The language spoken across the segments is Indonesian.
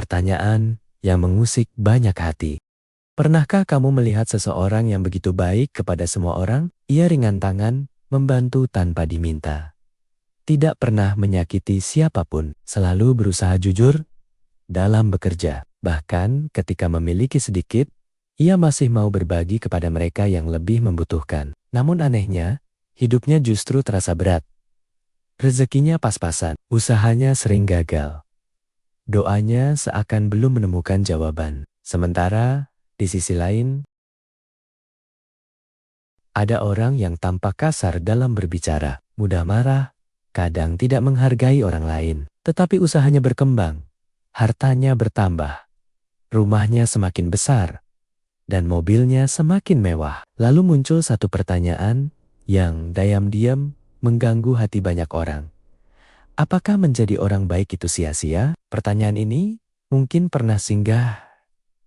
pertanyaan yang mengusik banyak hati. Pernahkah kamu melihat seseorang yang begitu baik kepada semua orang? Ia ringan tangan, membantu tanpa diminta. Tidak pernah menyakiti siapapun, selalu berusaha jujur dalam bekerja. Bahkan ketika memiliki sedikit, ia masih mau berbagi kepada mereka yang lebih membutuhkan. Namun anehnya, hidupnya justru terasa berat. Rezekinya pas-pasan, usahanya sering gagal. Doanya seakan belum menemukan jawaban. Sementara, di sisi lain, ada orang yang tampak kasar dalam berbicara, mudah marah, kadang tidak menghargai orang lain. Tetapi usahanya berkembang, hartanya bertambah, rumahnya semakin besar, dan mobilnya semakin mewah. Lalu muncul satu pertanyaan yang diam-diam mengganggu hati banyak orang. Apakah menjadi orang baik itu sia-sia? Pertanyaan ini mungkin pernah singgah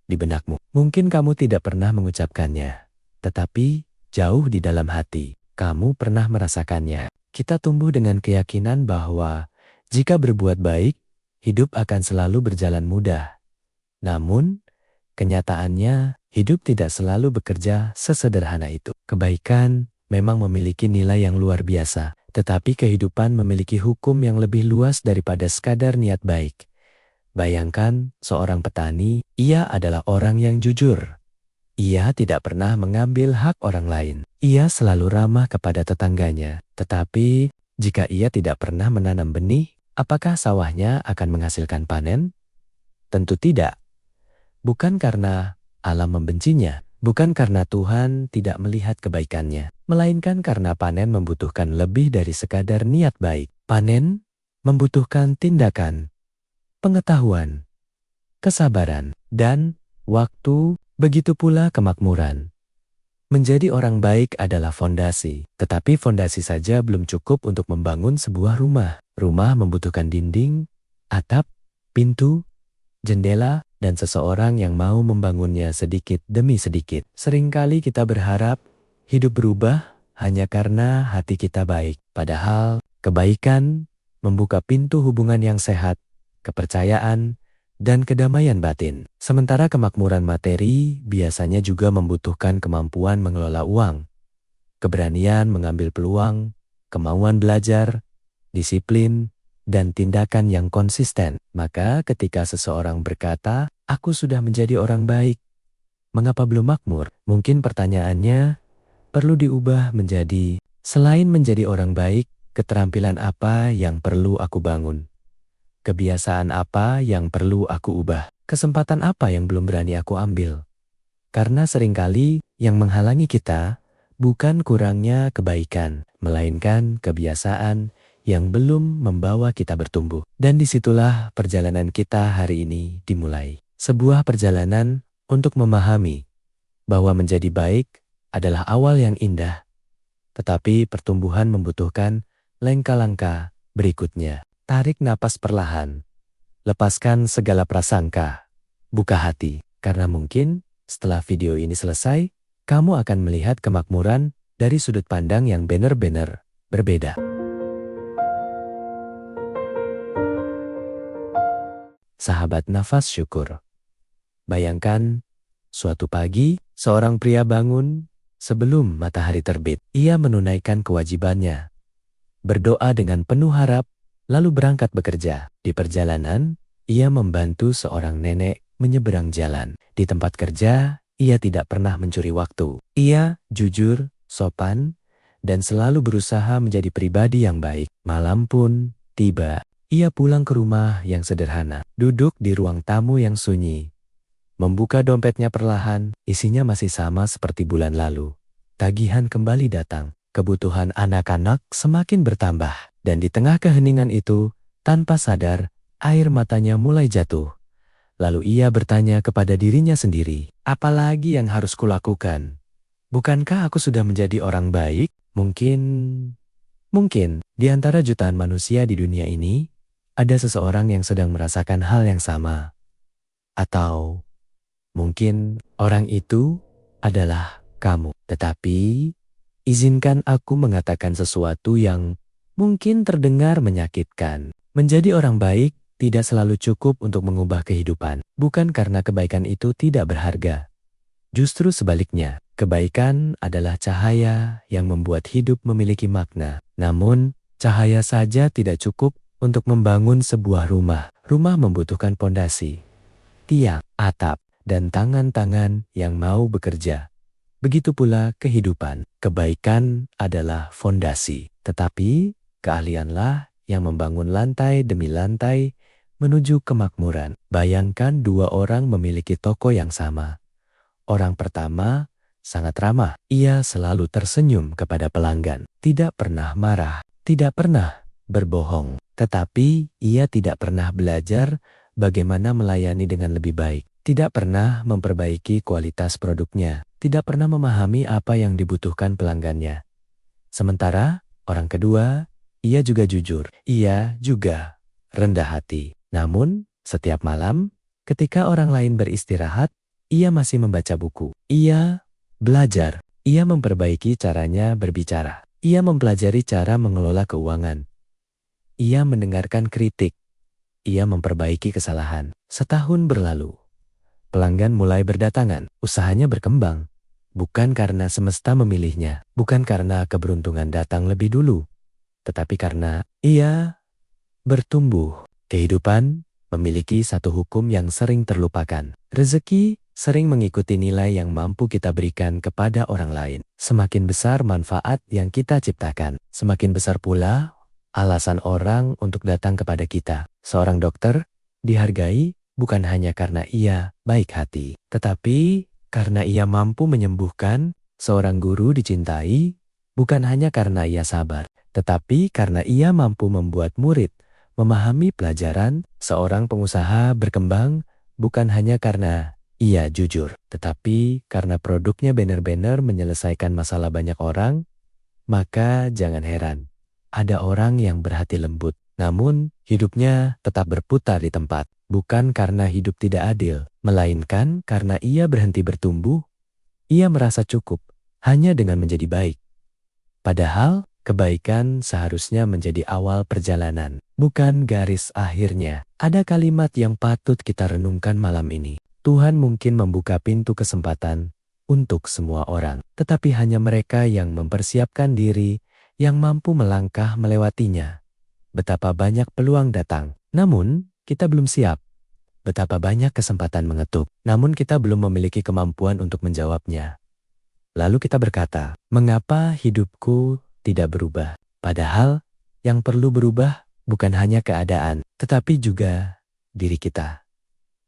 di benakmu. Mungkin kamu tidak pernah mengucapkannya, tetapi jauh di dalam hati, kamu pernah merasakannya. Kita tumbuh dengan keyakinan bahwa jika berbuat baik, hidup akan selalu berjalan mudah. Namun, kenyataannya, hidup tidak selalu bekerja sesederhana itu. Kebaikan memang memiliki nilai yang luar biasa, tetapi kehidupan memiliki hukum yang lebih luas daripada sekadar niat baik. Bayangkan seorang petani, ia adalah orang yang jujur. Ia tidak pernah mengambil hak orang lain. Ia selalu ramah kepada tetangganya. Tetapi, jika ia tidak pernah menanam benih, apakah sawahnya akan menghasilkan panen? Tentu tidak. Bukan karena alam membencinya, bukan karena Tuhan tidak melihat kebaikannya, melainkan karena panen membutuhkan lebih dari sekadar niat baik. Panen membutuhkan tindakan, pengetahuan, kesabaran, dan waktu. Begitu pula kemakmuran. Menjadi orang baik adalah fondasi, tetapi fondasi saja belum cukup untuk membangun sebuah rumah. Rumah membutuhkan dinding, atap, pintu, jendela, dan seseorang yang mau membangunnya sedikit demi sedikit. Seringkali kita berharap hidup berubah hanya karena hati kita baik. Padahal kebaikan membuka pintu hubungan yang sehat, kepercayaan, dan kedamaian batin. Sementara kemakmuran materi biasanya juga membutuhkan kemampuan mengelola uang, keberanian mengambil peluang, kemauan belajar, disiplin, dan tindakan yang konsisten. Maka ketika seseorang berkata, "Aku sudah menjadi orang baik, mengapa belum makmur?" Mungkin pertanyaannya perlu diubah menjadi, selain menjadi orang baik, keterampilan apa yang perlu aku bangun? Kebiasaan apa yang perlu aku ubah? Kesempatan apa yang belum berani aku ambil? Karena seringkali yang menghalangi kita bukan kurangnya kebaikan, melainkan kebiasaan yang belum membawa kita bertumbuh. Dan disitulah perjalanan kita hari ini dimulai. Sebuah perjalanan untuk memahami bahwa menjadi baik adalah awal yang indah, tetapi pertumbuhan membutuhkan langkah-langkah berikutnya. Tarik napas perlahan, lepaskan segala prasangka, buka hati, karena mungkin setelah video ini selesai, kamu akan melihat kemakmuran dari sudut pandang yang benar-benar berbeda. Sahabat nafas syukur. Bayangkan, suatu pagi, seorang pria bangun sebelum matahari terbit. Ia menunaikan kewajibannya, berdoa dengan penuh harap, lalu berangkat bekerja. Di perjalanan, ia membantu seorang nenek menyeberang jalan. Di tempat kerja, ia tidak pernah mencuri waktu. Ia jujur, sopan, dan selalu berusaha menjadi pribadi yang baik. Malam pun tiba. Ia pulang ke rumah yang sederhana. Duduk di ruang tamu yang sunyi. Membuka dompetnya perlahan, isinya masih sama seperti bulan lalu. Tagihan kembali datang. Kebutuhan anak-anak semakin bertambah. Dan di tengah keheningan itu, tanpa sadar, air matanya mulai jatuh. Lalu ia bertanya kepada dirinya sendiri, apalagi yang harus kulakukan? Bukankah aku sudah menjadi orang baik? Mungkin di antara jutaan manusia di dunia ini, ada seseorang yang sedang merasakan hal yang sama. Atau mungkin orang itu adalah kamu. Tetapi, izinkan aku mengatakan sesuatu yang mungkin terdengar menyakitkan. Menjadi orang baik tidak selalu cukup untuk mengubah kehidupan. Bukan karena kebaikan itu tidak berharga. Justru sebaliknya, kebaikan adalah cahaya yang membuat hidup memiliki makna. Namun, cahaya saja tidak cukup untuk membangun sebuah rumah. Rumah membutuhkan pondasi, tiang, atap, dan tangan-tangan yang mau bekerja. Begitu pula kehidupan. Kebaikan adalah fondasi, tetapi keahlianlah yang membangun lantai demi lantai menuju kemakmuran. Bayangkan dua orang memiliki toko yang sama. Orang pertama sangat ramah. Ia selalu tersenyum kepada pelanggan, tidak pernah marah, tidak pernah berbohong. Tetapi ia tidak pernah belajar bagaimana melayani dengan lebih baik, tidak pernah memperbaiki kualitas produknya, tidak pernah memahami apa yang dibutuhkan pelanggannya. Sementara orang kedua, ia juga jujur, ia juga rendah hati. Namun, setiap malam, ketika orang lain beristirahat, ia masih membaca buku. Ia belajar. Ia memperbaiki caranya berbicara. Ia mempelajari cara mengelola keuangan. Ia mendengarkan kritik. Ia memperbaiki kesalahan. Setahun berlalu. Pelanggan mulai berdatangan. Usahanya berkembang. Bukan karena semesta memilihnya. Bukan karena keberuntungan datang lebih dulu. Tetapi karena ia bertumbuh. Kehidupan memiliki satu hukum yang sering terlupakan. Rezeki sering mengikuti nilai yang mampu kita berikan kepada orang lain. Semakin besar manfaat yang kita ciptakan, semakin besar pula alasan orang untuk datang kepada kita. Seorang dokter dihargai bukan hanya karena ia baik hati, tetapi karena ia mampu menyembuhkan. Seorang guru dicintai bukan hanya karena ia sabar, tetapi karena ia mampu membuat murid memahami pelajaran. Seorang pengusaha berkembang bukan hanya karena ia jujur, tetapi karena produknya benar-benar menyelesaikan masalah banyak orang. Maka jangan heran, ada orang yang berhati lembut, namun hidupnya tetap berputar di tempat. Bukan karena hidup tidak adil, melainkan karena ia berhenti bertumbuh. Ia merasa cukup hanya dengan menjadi baik. Padahal kebaikan seharusnya menjadi awal perjalanan, bukan garis akhirnya. Ada kalimat yang patut kita renungkan malam ini. Tuhan mungkin membuka pintu kesempatan untuk semua orang, tetapi hanya mereka yang mempersiapkan diri yang mampu melangkah melewatinya. Betapa banyak peluang datang, namun kita belum siap. Betapa banyak kesempatan mengetuk, namun kita belum memiliki kemampuan untuk menjawabnya. Lalu kita berkata, mengapa hidupku tidak berubah? Padahal yang perlu berubah bukan hanya keadaan, tetapi juga diri kita.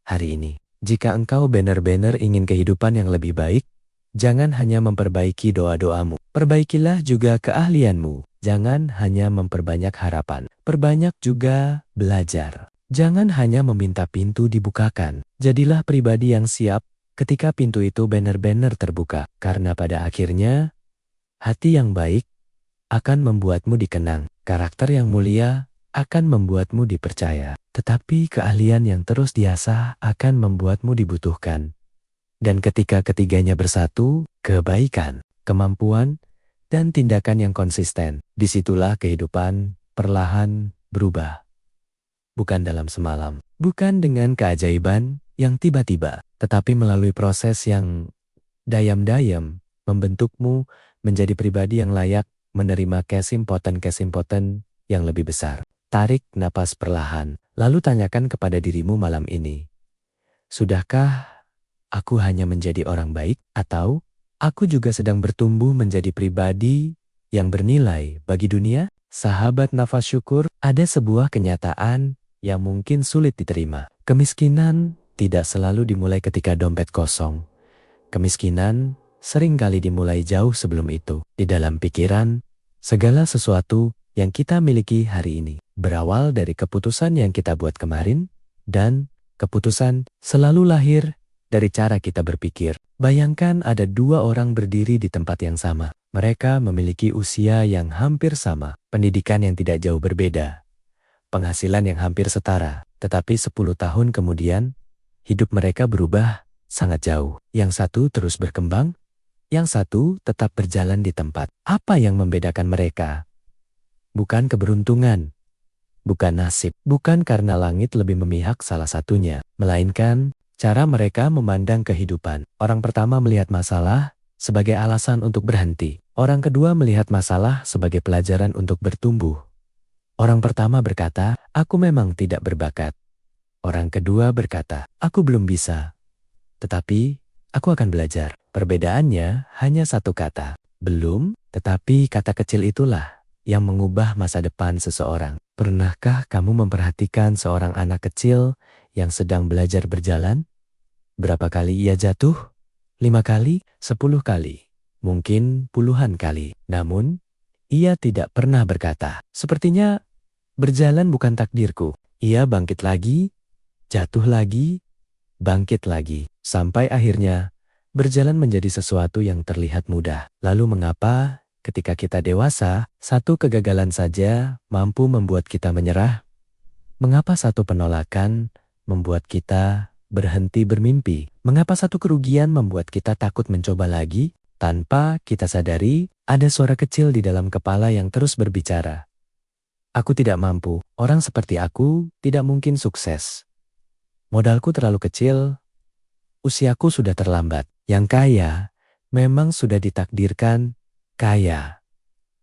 Hari ini, jika engkau benar-benar ingin kehidupan yang lebih baik, jangan hanya memperbaiki doa-doamu, perbaikilah juga keahlianmu. Jangan hanya memperbanyak harapan, perbanyak juga belajar. Jangan hanya meminta pintu dibukakan, jadilah pribadi yang siap ketika pintu itu benar-benar terbuka. Karena pada akhirnya, hati yang baik akan membuatmu dikenang, karakter yang mulia akan membuatmu dipercaya, tetapi keahlian yang terus diasah akan membuatmu dibutuhkan. Dan ketika ketiganya bersatu, kebaikan, kemampuan, dan tindakan yang konsisten, disitulah kehidupan perlahan berubah. Bukan dalam semalam, bukan dengan keajaiban yang tiba-tiba, tetapi melalui proses yang dayam-dayam membentukmu menjadi pribadi yang layak menerima kesimpulan-kesimpulan yang lebih besar. Tarik napas perlahan, lalu tanyakan kepada dirimu malam ini, sudahkah aku hanya menjadi orang baik, atau aku juga sedang bertumbuh menjadi pribadi yang bernilai bagi dunia? Sahabat nafas syukur, ada sebuah kenyataan yang mungkin sulit diterima. Kemiskinan tidak selalu dimulai ketika dompet kosong. Kemiskinan seringkali dimulai jauh sebelum itu. Di dalam pikiran, segala sesuatu yang kita miliki hari ini berawal dari keputusan yang kita buat kemarin, dan keputusan selalu lahir dari cara kita berpikir. Bayangkan ada dua orang berdiri di tempat yang sama. Mereka memiliki usia yang hampir sama, pendidikan yang tidak jauh berbeda, penghasilan yang hampir setara. Tetapi 10 tahun kemudian, hidup mereka berubah sangat jauh. Yang satu terus berkembang, yang satu tetap berjalan di tempat. Apa yang membedakan mereka? Bukan keberuntungan, bukan nasib, bukan karena langit lebih memihak salah satunya, melainkan cara mereka memandang kehidupan. Orang pertama melihat masalah sebagai alasan untuk berhenti. Orang kedua melihat masalah sebagai pelajaran untuk bertumbuh. Orang pertama berkata, "Aku memang tidak berbakat." Orang kedua berkata, "Aku belum bisa. Tetapi, aku akan belajar." Perbedaannya hanya satu kata. Belum, tetapi kata kecil itulah yang mengubah masa depan seseorang. Pernahkah kamu memperhatikan seorang anak kecil yang sedang belajar berjalan? Berapa kali ia jatuh? 5 kali? 10 kali? Mungkin puluhan kali. Namun, ia tidak pernah berkata, "Sepertinya berjalan bukan takdirku." Ia bangkit lagi, jatuh lagi, bangkit lagi, sampai akhirnya berjalan menjadi sesuatu yang terlihat mudah. Lalu mengapa ketika kita dewasa, satu kegagalan saja mampu membuat kita menyerah? Mengapa satu penolakan membuat kita berhenti bermimpi? Mengapa satu kerugian membuat kita takut mencoba lagi? Tanpa kita sadari, ada suara kecil di dalam kepala yang terus berbicara. "Aku tidak mampu, orang seperti aku tidak mungkin sukses. Modalku terlalu kecil, usiaku sudah terlambat." Yang kaya memang sudah ditakdirkan kaya.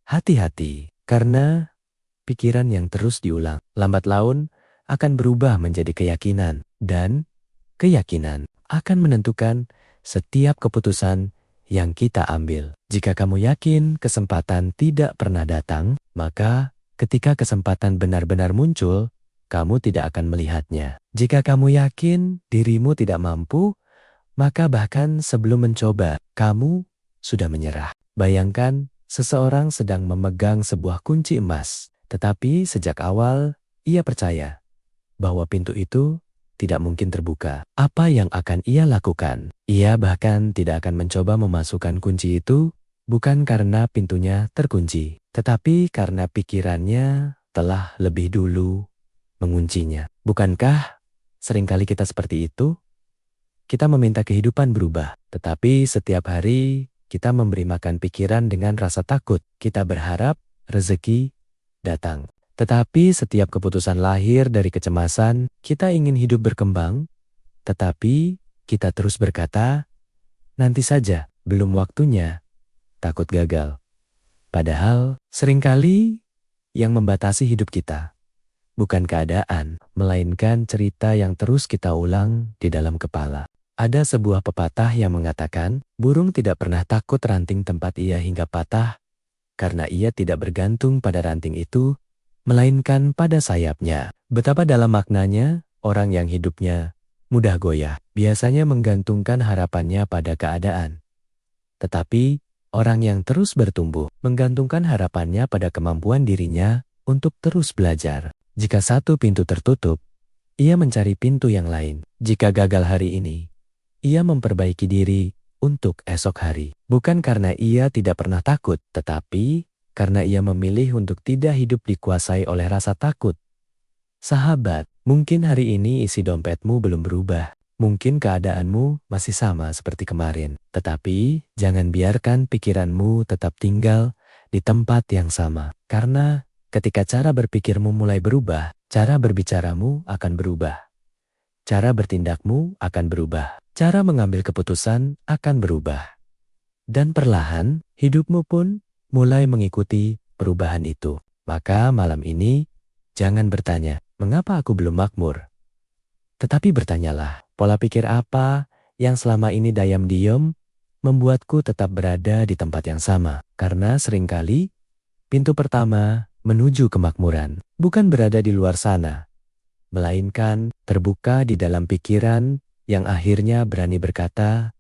Hati-hati, karena pikiran yang terus diulang lambat laun akan berubah menjadi keyakinan, dan keyakinan akan menentukan setiap keputusan yang kita ambil. Jika kamu yakin kesempatan tidak pernah datang, maka ketika kesempatan benar-benar muncul, kamu tidak akan melihatnya. Jika kamu yakin dirimu tidak mampu, maka bahkan sebelum mencoba, kamu sudah menyerah. Bayangkan seseorang sedang memegang sebuah kunci emas, tetapi sejak awal ia percaya bahwa pintu itu tidak mungkin terbuka. Apa yang akan ia lakukan? Ia bahkan tidak akan mencoba memasukkan kunci itu, bukan karena pintunya terkunci, tetapi karena pikirannya telah lebih dulu menguncinya. Bukankah seringkali kita seperti itu? Kita meminta kehidupan berubah, tetapi setiap hari kita memberi makan pikiran dengan rasa takut. Kita berharap rezeki datang. Tetapi setiap keputusan lahir dari kecemasan. Kita ingin hidup berkembang, tetapi kita terus berkata, "Nanti saja, belum waktunya." Takut gagal. Padahal seringkali yang membatasi hidup kita bukan keadaan, melainkan cerita yang terus kita ulang di dalam kepala. Ada sebuah pepatah yang mengatakan, burung tidak pernah takut ranting tempat ia hingga patah, karena ia tidak bergantung pada ranting itu, melainkan pada sayapnya. Betapa dalam maknanya, orang yang hidupnya mudah goyah, biasanya menggantungkan harapannya pada keadaan. Tetapi, orang yang terus bertumbuh, menggantungkan harapannya pada kemampuan dirinya untuk terus belajar. Jika satu pintu tertutup, ia mencari pintu yang lain. Jika gagal hari ini, ia memperbaiki diri untuk esok hari. Bukan karena ia tidak pernah takut, tetapi karena ia memilih untuk tidak hidup dikuasai oleh rasa takut. Sahabat, mungkin hari ini isi dompetmu belum berubah. Mungkin keadaanmu masih sama seperti kemarin. Tetapi jangan biarkan pikiranmu tetap tinggal di tempat yang sama. Karena ketika cara berpikirmu mulai berubah, cara berbicaramu akan berubah. Cara bertindakmu akan berubah. Cara mengambil keputusan akan berubah. Dan perlahan, hidupmu pun mulai mengikuti perubahan itu. Maka malam ini, jangan bertanya, "Mengapa aku belum makmur?" Tetapi bertanyalah, pola pikir apa yang selama ini diam-diam membuatku tetap berada di tempat yang sama? Karena seringkali, pintu pertama menuju kemakmuran bukan berada di luar sana, melainkan terbuka di dalam pikiran yang akhirnya berani berkata,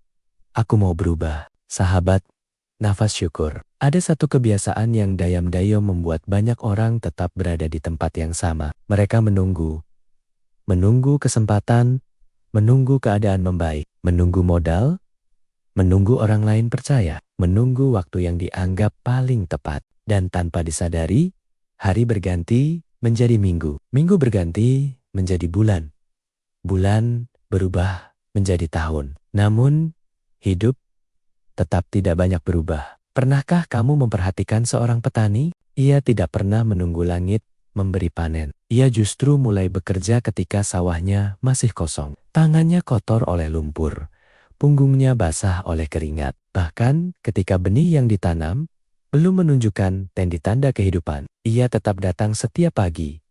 "Aku mau berubah." Sahabat, nafas syukur. Ada satu kebiasaan yang diam-diam membuat banyak orang tetap berada di tempat yang sama. Mereka menunggu kesempatan, menunggu keadaan membaik, menunggu modal, menunggu orang lain percaya, menunggu waktu yang dianggap paling tepat. Dan tanpa disadari, hari berganti menjadi minggu, minggu berganti menjadi bulan, bulan berubah menjadi tahun. Namun, hidup tetap tidak banyak berubah. Pernahkah kamu memperhatikan seorang petani? Ia tidak pernah menunggu langit memberi panen. Ia justru mulai bekerja ketika sawahnya masih kosong. Tangannya kotor oleh lumpur, punggungnya basah oleh keringat. Bahkan ketika benih yang ditanam belum menunjukkan tanda kehidupan, ia tetap datang setiap pagi.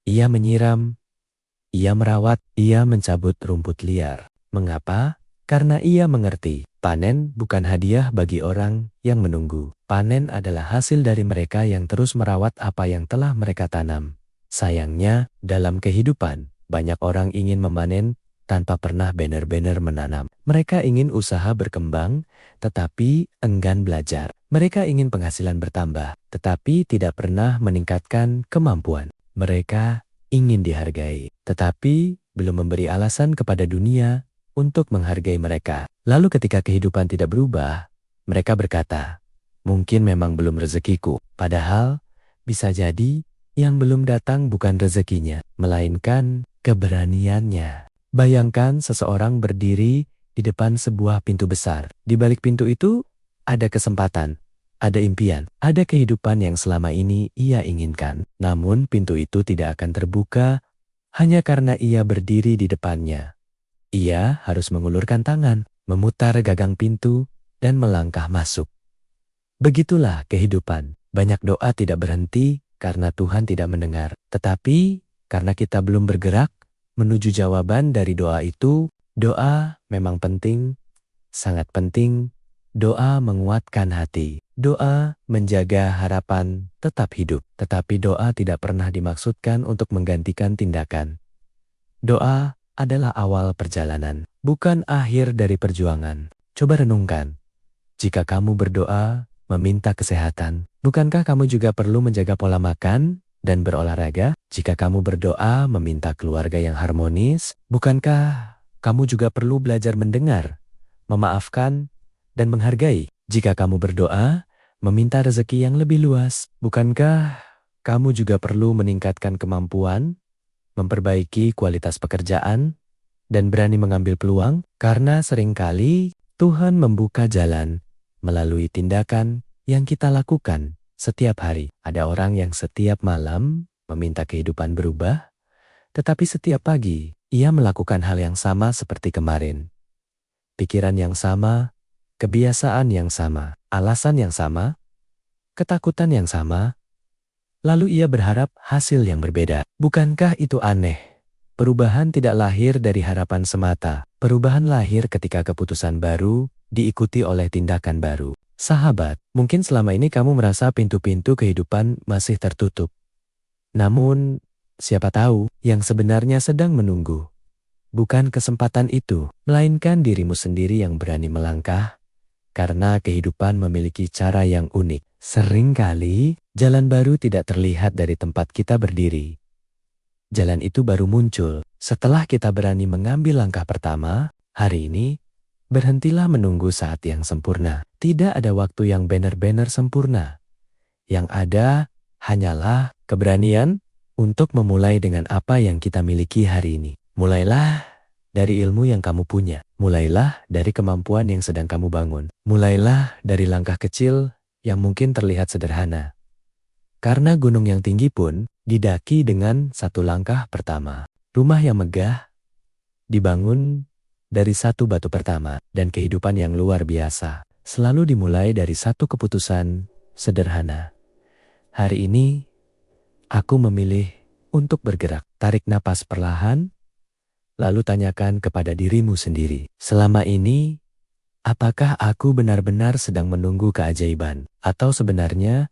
Ia menyiram, ia merawat, ia mencabut rumput liar. Mengapa? Karena ia mengerti, panen bukan hadiah bagi orang yang menunggu. Panen adalah hasil dari mereka yang terus merawat apa yang telah mereka tanam. Sayangnya, dalam kehidupan, banyak orang ingin memanen tanpa pernah benar-benar menanam. Mereka ingin usaha berkembang, tetapi enggan belajar. Mereka ingin penghasilan bertambah, tetapi tidak pernah meningkatkan kemampuan. Mereka ingin dihargai, tetapi belum memberi alasan kepada dunia untuk menghargai mereka. Lalu ketika kehidupan tidak berubah, mereka berkata, mungkin memang belum rezekiku. Padahal, bisa jadi yang belum datang bukan rezekinya, melainkan keberaniannya. Bayangkan seseorang berdiri di depan sebuah pintu besar. Di balik pintu itu ada kesempatan, ada impian, ada kehidupan yang selama ini ia inginkan. Namun pintu itu tidak akan terbuka hanya karena ia berdiri di depannya. Ia harus mengulurkan tangan, memutar gagang pintu, dan melangkah masuk. Begitulah kehidupan. Banyak doa tidak berhenti karena Tuhan tidak mendengar. Tetapi karena kita belum bergerak menuju jawaban dari doa itu, doa memang penting, sangat penting. Doa menguatkan hati. Doa menjaga harapan tetap hidup. Tetapi doa tidak pernah dimaksudkan untuk menggantikan tindakan. Doa adalah awal perjalanan, bukan akhir dari perjuangan. Coba renungkan. Jika kamu berdoa, meminta kesehatan, bukankah kamu juga perlu menjaga pola makan dan berolahraga? Jika kamu berdoa meminta keluarga yang harmonis, bukankah kamu juga perlu belajar mendengar, memaafkan, dan menghargai? Jika kamu berdoa meminta rezeki yang lebih luas, bukankah kamu juga perlu meningkatkan kemampuan, memperbaiki kualitas pekerjaan, dan berani mengambil peluang? Karena seringkali Tuhan membuka jalan melalui tindakan yang kita lakukan setiap hari. Ada orang yang setiap malam meminta kehidupan berubah, tetapi setiap pagi ia melakukan hal yang sama seperti kemarin. Pikiran yang sama, kebiasaan yang sama, alasan yang sama, ketakutan yang sama, lalu ia berharap hasil yang berbeda. Bukankah itu aneh? Perubahan tidak lahir dari harapan semata. Perubahan lahir ketika keputusan baru diikuti oleh tindakan baru. Sahabat, mungkin selama ini kamu merasa pintu-pintu kehidupan masih tertutup. Namun, siapa tahu yang sebenarnya sedang menunggu. Bukan kesempatan itu, melainkan dirimu sendiri yang berani melangkah, karena kehidupan memiliki cara yang unik. Seringkali, jalan baru tidak terlihat dari tempat kita berdiri. Jalan itu baru muncul setelah kita berani mengambil langkah pertama. Hari ini, berhentilah menunggu saat yang sempurna. Tidak ada waktu yang benar-benar sempurna. Yang ada hanyalah keberanian untuk memulai dengan apa yang kita miliki hari ini. Mulailah dari ilmu yang kamu punya. Mulailah dari kemampuan yang sedang kamu bangun. Mulailah dari langkah kecil yang mungkin terlihat sederhana. Karena gunung yang tinggi pun didaki dengan satu langkah pertama. Rumah yang megah dibangun dari satu batu pertama. Dan kehidupan yang luar biasa selalu dimulai dari satu keputusan sederhana. Hari ini, aku memilih untuk bergerak. Tarik napas perlahan, lalu tanyakan kepada dirimu sendiri. Selama ini, apakah aku benar-benar sedang menunggu keajaiban? Atau sebenarnya,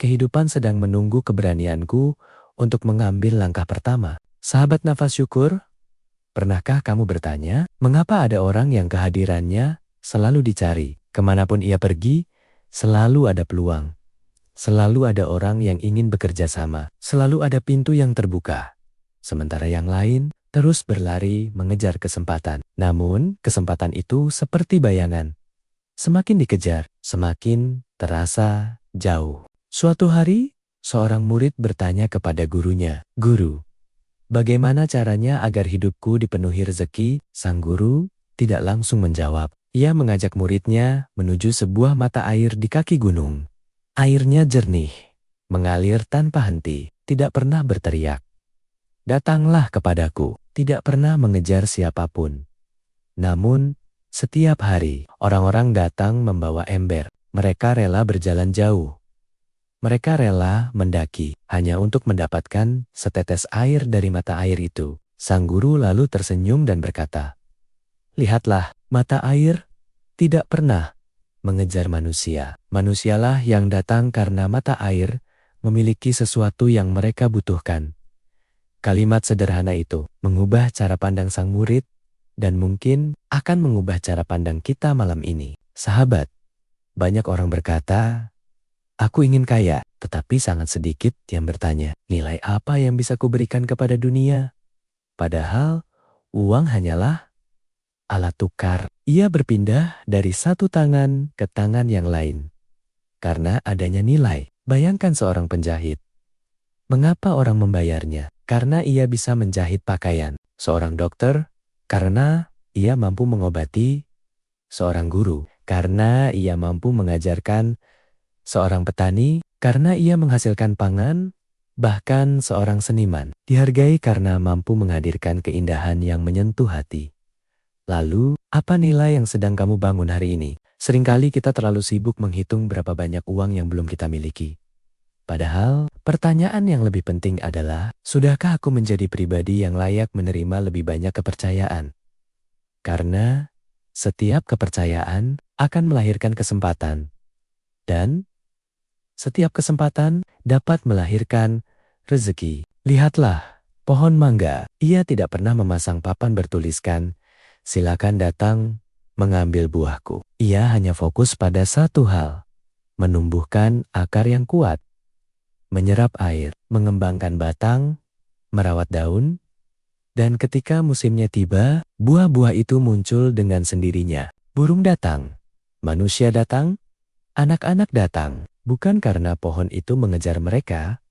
kehidupan sedang menunggu keberanianku untuk mengambil langkah pertama? Sahabat nafas syukur, pernahkah kamu bertanya, mengapa ada orang yang kehadirannya selalu dicari? Kemanapun ia pergi, selalu ada peluang. Selalu ada orang yang ingin bekerja sama. Selalu ada pintu yang terbuka. Sementara yang lain terus berlari mengejar kesempatan. Namun, kesempatan itu seperti bayangan. Semakin dikejar, semakin terasa jauh. Suatu hari, seorang murid bertanya kepada gurunya, "Guru, bagaimana caranya agar hidupku dipenuhi rezeki?" Sang guru tidak langsung menjawab. Ia mengajak muridnya menuju sebuah mata air di kaki gunung. Airnya jernih, mengalir tanpa henti. tidak pernah berteriak. Datanglah kepadaku, tidak pernah mengejar siapapun. Namun, setiap hari, orang-orang datang membawa ember. Mereka rela berjalan jauh. Mereka rela mendaki, hanya untuk mendapatkan setetes air dari mata air itu. Sang guru lalu tersenyum dan berkata, "Lihatlah, mata air tidak pernah mengejar manusia. Manusialah yang datang karena mata air memiliki sesuatu yang mereka butuhkan." Kalimat sederhana itu mengubah cara pandang sang murid dan mungkin akan mengubah cara pandang kita malam ini. Sahabat, banyak orang berkata, "Aku ingin kaya," tetapi sangat sedikit yang bertanya, "Nilai apa yang bisa kuberikan kepada dunia?" Padahal, uang hanyalah alat tukar. Ia berpindah dari satu tangan ke tangan yang lain. Karena adanya nilai. Bayangkan seorang penjahit. Mengapa orang membayarnya? Karena ia bisa menjahit pakaian. Seorang dokter, karena ia mampu mengobati. Seorang guru, karena ia mampu mengajarkan. Seorang petani, karena ia menghasilkan pangan. Bahkan seorang seniman, dihargai karena mampu menghadirkan keindahan yang menyentuh hati. Lalu, apa nilai yang sedang kamu bangun hari ini? Seringkali kita terlalu sibuk menghitung berapa banyak uang yang belum kita miliki. Padahal, pertanyaan yang lebih penting adalah, sudahkah aku menjadi pribadi yang layak menerima lebih banyak kepercayaan? Karena setiap kepercayaan akan melahirkan kesempatan. Dan setiap kesempatan dapat melahirkan rezeki. Lihatlah, pohon mangga. Ia tidak pernah memasang papan bertuliskan, "Silakan datang mengambil buahku." Ia hanya fokus pada satu hal, menumbuhkan akar yang kuat, menyerap air, mengembangkan batang, merawat daun, dan ketika musimnya tiba, buah-buah itu muncul dengan sendirinya. Burung datang, manusia datang, anak-anak datang, bukan karena pohon itu mengejar mereka,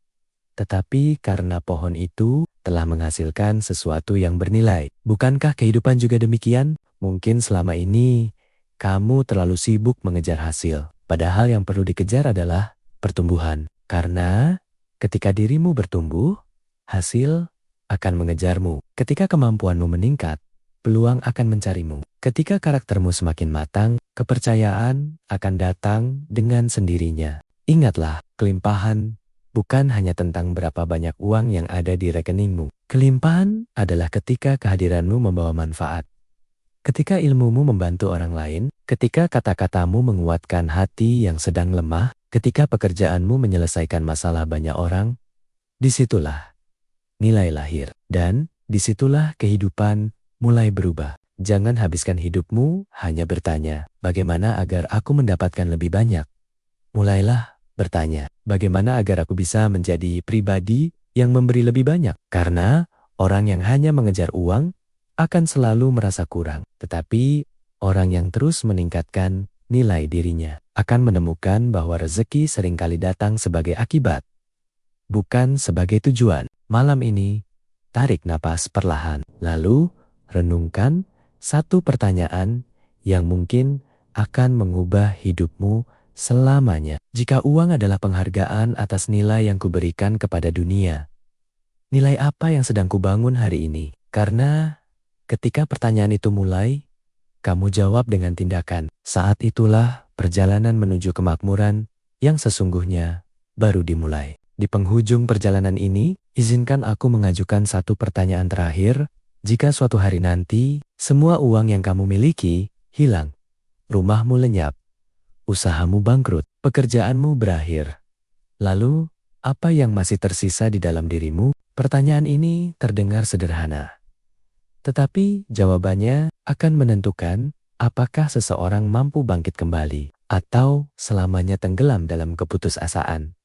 tetapi karena pohon itu telah menghasilkan sesuatu yang bernilai. Bukankah kehidupan juga demikian? Mungkin selama ini kamu terlalu sibuk mengejar hasil, padahal yang perlu dikejar adalah pertumbuhan. Karena ketika dirimu bertumbuh, hasil akan mengejarmu. Ketika kemampuanmu meningkat, peluang akan mencarimu. Ketika karaktermu semakin matang, kepercayaan akan datang dengan sendirinya. Ingatlah, kelimpahan bukan hanya tentang berapa banyak uang yang ada di rekeningmu. Kelimpahan adalah ketika kehadiranmu membawa manfaat. Ketika ilmumu membantu orang lain, ketika kata-katamu menguatkan hati yang sedang lemah, ketika pekerjaanmu menyelesaikan masalah banyak orang, disitulah nilai lahir. Dan disitulah kehidupan mulai berubah. Jangan habiskan hidupmu hanya bertanya, bagaimana agar aku mendapatkan lebih banyak? Mulailah bertanya, bagaimana agar aku bisa menjadi pribadi yang memberi lebih banyak? Karena orang yang hanya mengejar uang akan selalu merasa kurang. Tetapi orang yang terus meningkatkan nilai dirinya akan menemukan bahwa rezeki seringkali datang sebagai akibat, bukan sebagai tujuan. Malam ini, tarik napas perlahan. Lalu, renungkan satu pertanyaan yang mungkin akan mengubah hidupmu selamanya. Jika uang adalah penghargaan atas nilai yang kuberikan kepada dunia, nilai apa yang sedang kubangun hari ini? Karena ketika pertanyaan itu mulai, kamu jawab dengan tindakan. Saat itulah perjalanan menuju kemakmuran yang sesungguhnya baru dimulai. Di penghujung perjalanan ini, izinkan aku mengajukan satu pertanyaan terakhir. Jika suatu hari nanti, semua uang yang kamu miliki hilang, rumahmu lenyap, usahamu bangkrut, pekerjaanmu berakhir, lalu apa yang masih tersisa di dalam dirimu? Pertanyaan ini terdengar sederhana. Tetapi jawabannya akan menentukan apakah seseorang mampu bangkit kembali atau selamanya tenggelam dalam keputusasaan.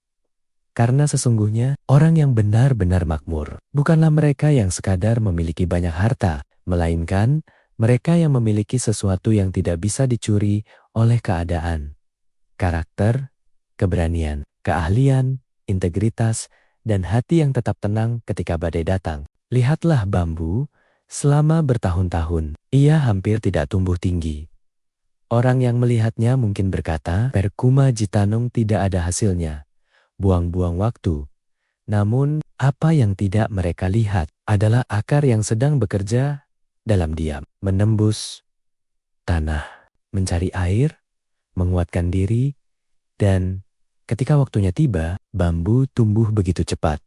Karena sesungguhnya orang yang benar-benar makmur bukanlah mereka yang sekadar memiliki banyak harta, melainkan mereka yang memiliki sesuatu yang tidak bisa dicuri oleh keadaan. Karakter, keberanian, keahlian, integritas, dan hati yang tetap tenang ketika badai datang. Lihatlah bambu, selama bertahun-tahun, ia hampir tidak tumbuh tinggi. Orang yang melihatnya mungkin berkata, "Percuma gitanum tidak ada hasilnya. Buang-buang waktu." Namun, apa yang tidak mereka lihat adalah akar yang sedang bekerja dalam diam, menembus tanah, mencari air, menguatkan diri, dan ketika waktunya tiba, bambu tumbuh begitu cepat.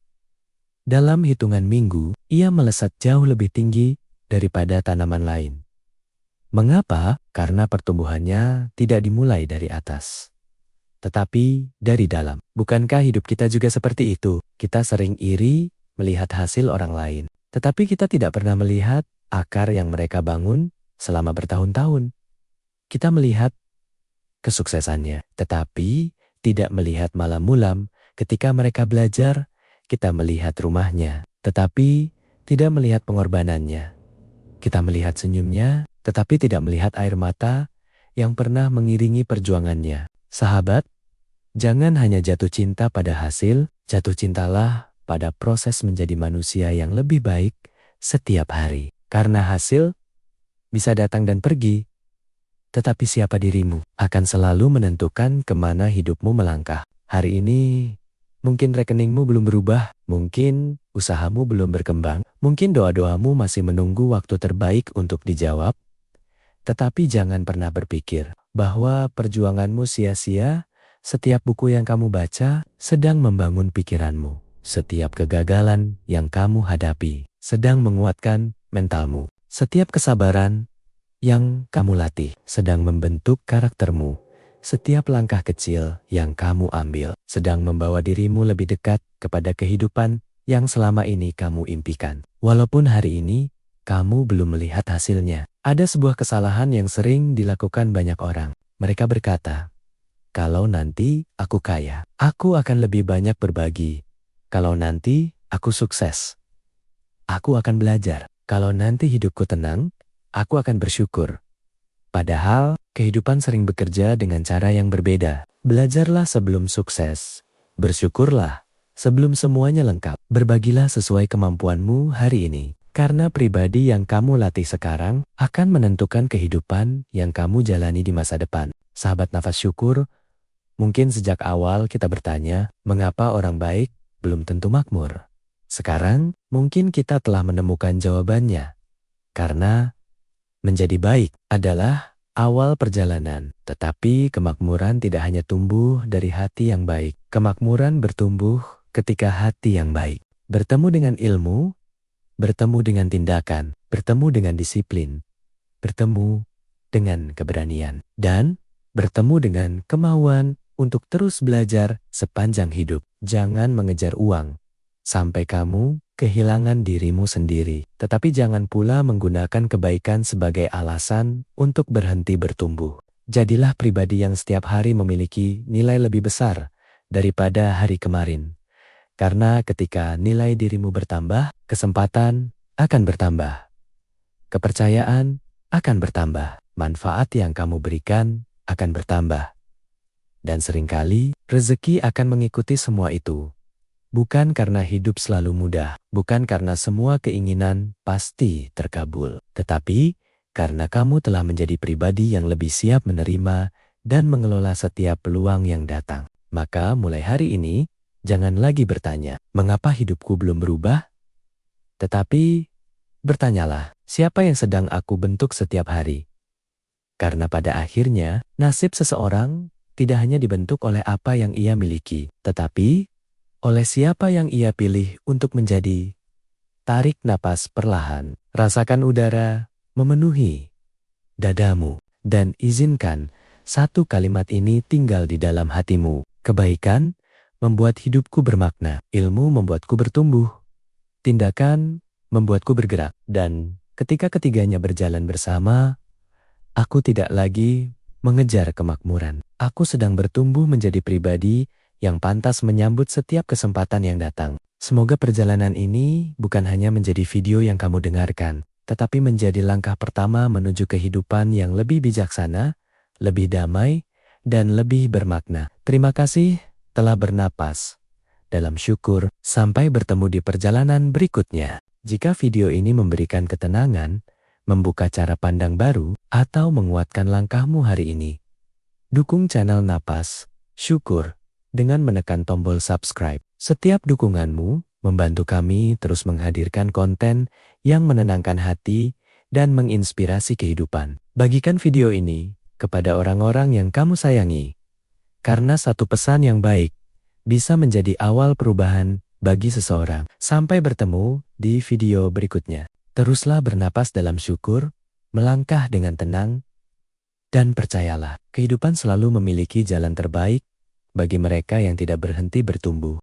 Dalam hitungan minggu, ia melesat jauh lebih tinggi daripada tanaman lain. Mengapa? Karena pertumbuhannya tidak dimulai dari atas, tetapi dari dalam. Bukankah hidup kita juga seperti itu? Kita sering iri melihat hasil orang lain, tetapi kita tidak pernah melihat akar yang mereka bangun selama bertahun-tahun. Kita melihat kesuksesannya, tetapi tidak melihat malam mulam ketika mereka belajar. Kita melihat rumahnya, tetapi tidak melihat pengorbanannya. Kita melihat senyumnya, tetapi tidak melihat air mata yang pernah mengiringi perjuangannya. Sahabat, jangan hanya jatuh cinta pada hasil, jatuh cintalah pada proses menjadi manusia yang lebih baik setiap hari. Karena hasil bisa datang dan pergi, tetapi siapa dirimu akan selalu menentukan kemana hidupmu melangkah. Hari ini, mungkin rekeningmu belum berubah, mungkin usahamu belum berkembang, mungkin doa-doamu masih menunggu waktu terbaik untuk dijawab. Tetapi jangan pernah berpikir bahwa perjuanganmu sia-sia. Setiap buku yang kamu baca sedang membangun pikiranmu. Setiap kegagalan yang kamu hadapi sedang menguatkan mentalmu. Setiap kesabaran yang kamu latih sedang membentuk karaktermu. Setiap langkah kecil yang kamu ambil sedang membawa dirimu lebih dekat kepada kehidupan yang selama ini kamu impikan. Walaupun hari ini kamu belum melihat hasilnya. Ada sebuah kesalahan yang sering dilakukan banyak orang. Mereka berkata, "Kalau nanti aku kaya, aku akan lebih banyak berbagi. Kalau nanti aku sukses, aku akan belajar. Kalau nanti hidupku tenang, aku akan bersyukur." Padahal, kehidupan sering bekerja dengan cara yang berbeda. Belajarlah sebelum sukses. Bersyukurlah sebelum semuanya lengkap. Berbagilah sesuai kemampuanmu hari ini. Karena pribadi yang kamu latih sekarang akan menentukan kehidupan yang kamu jalani di masa depan. Sahabat Nafas Syukur, mungkin sejak awal kita bertanya, mengapa orang baik belum tentu makmur? Sekarang, mungkin kita telah menemukan jawabannya. Karena menjadi baik adalah awal perjalanan, tetapi kemakmuran tidak hanya tumbuh dari hati yang baik. Kemakmuran bertumbuh ketika hati yang baik bertemu dengan ilmu, bertemu dengan tindakan, bertemu dengan disiplin, bertemu dengan keberanian, dan bertemu dengan kemauan untuk terus belajar sepanjang hidup. Jangan mengejar uang sampai kamu kehilangan dirimu sendiri. Tetapi jangan pula menggunakan kebaikan sebagai alasan untuk berhenti bertumbuh. Jadilah pribadi yang setiap hari memiliki nilai lebih besar daripada hari kemarin. Karena ketika nilai dirimu bertambah, kesempatan akan bertambah. Kepercayaan akan bertambah. Manfaat yang kamu berikan akan bertambah. Dan seringkali rezeki akan mengikuti semua itu. Bukan karena hidup selalu mudah, bukan karena semua keinginan pasti terkabul, tetapi karena kamu telah menjadi pribadi yang lebih siap menerima dan mengelola setiap peluang yang datang. Maka mulai hari ini, jangan lagi bertanya, mengapa hidupku belum berubah? Tetapi, bertanyalah, siapa yang sedang aku bentuk setiap hari? Karena pada akhirnya, nasib seseorang tidak hanya dibentuk oleh apa yang ia miliki, tetapi oleh siapa yang ia pilih untuk menjadi. Tarik napas perlahan, rasakan udara memenuhi dadamu, dan izinkan satu kalimat ini tinggal di dalam hatimu. Kebaikan membuat hidupku bermakna, ilmu membuatku bertumbuh, tindakan membuatku bergerak, dan ketika ketiganya berjalan bersama, aku tidak lagi mengejar kemakmuran. Aku sedang bertumbuh menjadi pribadi yang pantas menyambut setiap kesempatan yang datang. Semoga perjalanan ini bukan hanya menjadi video yang kamu dengarkan, tetapi menjadi langkah pertama menuju kehidupan yang lebih bijaksana, lebih damai, dan lebih bermakna. Terima kasih telah bernapas dalam syukur. Sampai bertemu di perjalanan berikutnya. Jika video ini memberikan ketenangan, membuka cara pandang baru, atau menguatkan langkahmu hari ini, dukung channel Napas Syukur dengan menekan tombol subscribe. Setiap dukunganmu membantu kami terus menghadirkan konten yang menenangkan hati dan menginspirasi kehidupan. Bagikan video ini kepada orang-orang yang kamu sayangi, karena satu pesan yang baik bisa menjadi awal perubahan bagi seseorang. Sampai bertemu di video berikutnya. Teruslah bernapas dalam syukur, melangkah dengan tenang, dan percayalah, kehidupan selalu memiliki jalan terbaik bagi mereka yang tidak berhenti bertumbuh.